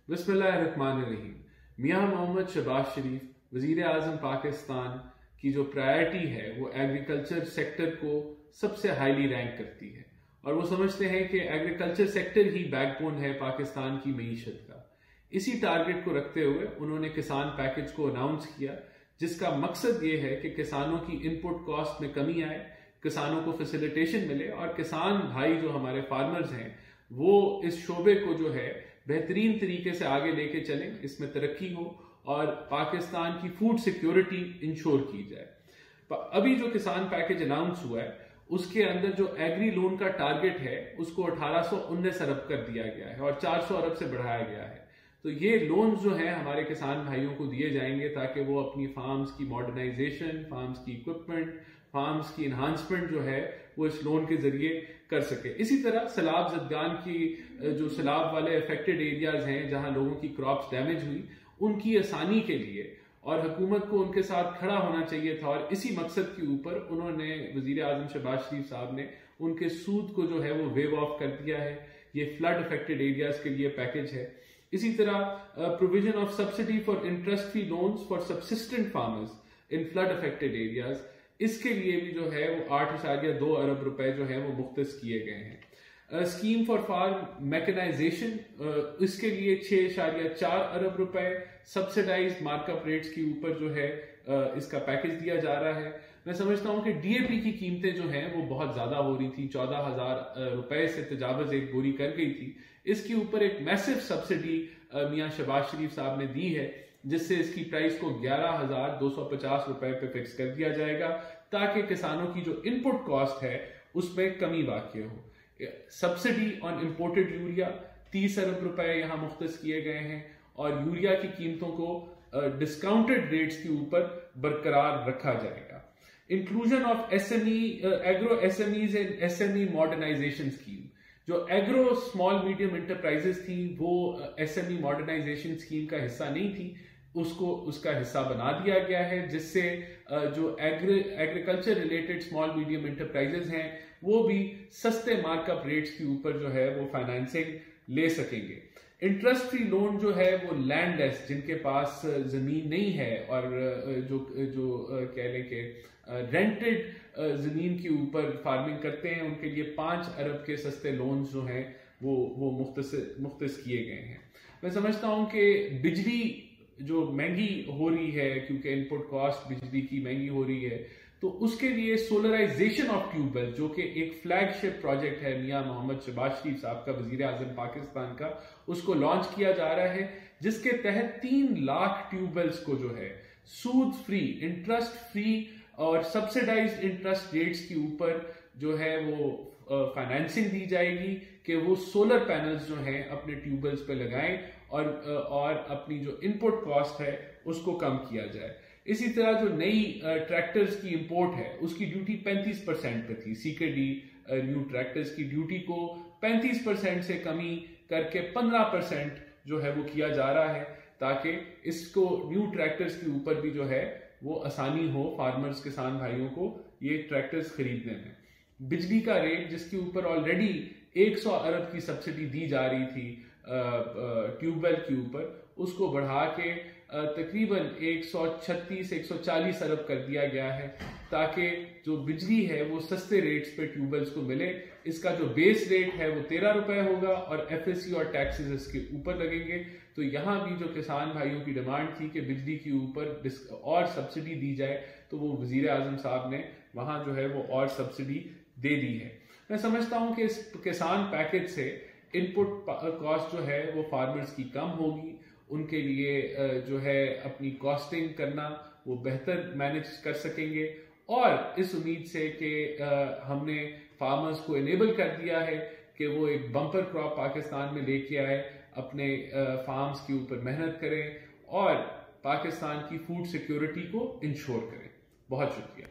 बिस्मिल्लाहिर्रहमानिर्रहीम। मियां मोहम्मद शहबाज शरीफ वजीर आज़म पाकिस्तान की जो प्रायोरिटी है वो एग्रीकल्चर सेक्टर को सबसे हाईली रैंक करती है और वो समझते हैं कि एग्रीकल्चर सेक्टर ही बैकबोन है पाकिस्तान की मईशत का। इसी टारगेट को रखते हुए उन्होंने किसान पैकेज को अनाउंस किया, जिसका मकसद ये है कि किसानों की इनपुट कॉस्ट में कमी आए, किसानों को फैसिलिटेशन मिले और किसान भाई जो हमारे फार्मर्स हैं वो इस शोबे को जो है बेहतरीन तरीके से आगे लेके चलें, इसमें तरक्की हो और पाकिस्तान की फूड सिक्योरिटी इंश्योर की जाए। अभी जो किसान पैकेज अनाउंस हुआ है उसके अंदर जो एग्री लोन का टारगेट है उसको 1819 अरब कर दिया गया है और 400 अरब से बढ़ाया गया है। तो ये लोन्स जो है हमारे किसान भाइयों को दिए जाएंगे ताकि वो अपनी फार्म्स की मॉडर्नाइजेशन, फार्म्स की इक्विपमेंट, फार्म्स की इन्हांसमेंट जो है वो इस लोन के जरिए कर सके। इसी तरह सैलाब ज़दगान की जो सैलाब वाले अफेक्टेड एरियाज हैं जहां लोगों की क्रॉप्स डैमेज हुई, उनकी आसानी के लिए और हुकूमत को उनके साथ खड़ा होना चाहिए था और इसी मकसद के ऊपर उन्होंने वजीर आजम शहबाज शरीफ साहब ने उनके सूद को जो है वो वेव ऑफ कर दिया है। ये फ्लड अफेक्टेड एरियाज के लिए पैकेज है। इसी तरह provision of subsidy for interest free loans for subsistent farmers in flood affected areas, इसके लिए भी जो है वो 8.2 अरब रुपए जो है वो मुख्तस किए गए हैं। स्कीम फॉर फार्म मैकेनाइजेशन, इसके लिए 6.4 अरब रुपए सब्सिडाइज मार्कअप रेट्स के ऊपर जो है इसका पैकेज दिया जा रहा है। मैं समझता हूं कि डीएपी की कीमतें जो हैं वो बहुत ज्यादा हो रही थी, 14,000 रुपए से तजावज एक बोरी कर गई थी। इसके ऊपर एक मैसिव सब्सिडी मियां शहबाज शरीफ साहब ने दी है, जिससे इसकी प्राइस को 11,250 रुपए पे फिक्स कर दिया जाएगा ताकि किसानों की जो इनपुट कॉस्ट है उसमें कमी वाक़ई हो। सब्सिडी ऑन इंपोर्टेड यूरिया 30 अरब रुपए यहां मुख्तस किए गए हैं और यूरिया की कीमतों को डिस्काउंटेड रेट्स के ऊपर बरकरार रखा जाएगा। Inclusion of SME, agro SMEs and SME modernisation scheme, जो एग्रो स्मॉल मीडियम इंटरप्राइजेस थी वो एसएमई मॉडर्नाइजेशन स्कीम का हिस्सा नहीं थी, उसको उसका हिस्सा बना दिया गया है, जिससे जो agriculture related small medium enterprises हैं वो भी सस्ते मार्कअप रेट्स के ऊपर जो है वो फाइनेंसिंग ले सकेंगे। इंटरेस्ट फ्री लोन जो है वो लैंडलेस, जिनके पास जमीन नहीं है और जो कह लें कि रेंटेड जमीन के ऊपर फार्मिंग करते हैं, उनके लिए 5 अरब के सस्ते लोन्स जो हैं वो मुख्तस किए गए हैं। मैं समझता हूं कि बिजली जो महंगी हो रही है क्योंकि इनपुट कॉस्ट बिजली की महंगी हो रही है, तो उसके लिए सोलराइजेशन ऑफ ट्यूबवेल जो कि एक फ्लैगशिप प्रोजेक्ट है मियां मोहम्मद शहबाज शरीफ साहब का, वजीर आजम पाकिस्तान का, उसको लॉन्च किया जा रहा है, जिसके तहत 3 लाख ट्यूबवेल्स को जो है सूद फ्री, इंटरेस्ट फ्री और सब्सिडाइज्ड इंटरेस्ट रेट्स के ऊपर जो है वो फाइनेंसिंग दी जाएगी कि वो सोलर पैनल्स जो हैं अपने ट्यूबवेल्स पे लगाएं और अपनी जो इनपुट कॉस्ट है उसको कम किया जाए। इसी तरह जो नई ट्रैक्टर्स की इंपोर्ट है उसकी ड्यूटी 35% पे थी। सीकेडी न्यू ट्रैक्टर्स की ड्यूटी को 35% से कमी करके 15% जो है वो किया जा रहा है ताकि इसको न्यू ट्रैक्टर्स के ऊपर भी जो है वो आसानी हो फार्मर्स, किसान भाइयों को ये ट्रैक्टर्स खरीदने में। बिजली का रेट जिसके ऊपर ऑलरेडी 100 अरब की सब्सिडी दी जा रही थी ट्यूबवेल के ऊपर, उसको बढ़ा के तकरीबन 136-140 अरब कर दिया गया है ताकि जो बिजली है वो सस्ते रेट्स पे ट्यूबवेल्स को मिले। इसका जो बेस रेट है वो 13 रुपए होगा और एफएससी और टैक्सेस इसके ऊपर लगेंगे। तो यहाँ भी जो किसान भाइयों की डिमांड थी कि बिजली के ऊपर और सब्सिडी दी जाए, तो वो वजीर आजम साहब ने वहां जो है वो और सब्सिडी दे दी है। मैं समझता हूं कि इस किसान पैकेज से इनपुट कॉस्ट जो है वो फार्मर्स की कम होगी, उनके लिए जो है अपनी कॉस्टिंग करना वो बेहतर मैनेज कर सकेंगे और इस उम्मीद से कि हमने फार्मर्स को इनेबल कर दिया है कि वो एक बम्पर क्रॉप पाकिस्तान में लेके आए, अपने फार्म्स के ऊपर मेहनत करें और पाकिस्तान की फूड सिक्योरिटी को इंश्योर करें। बहुत शुक्रिया।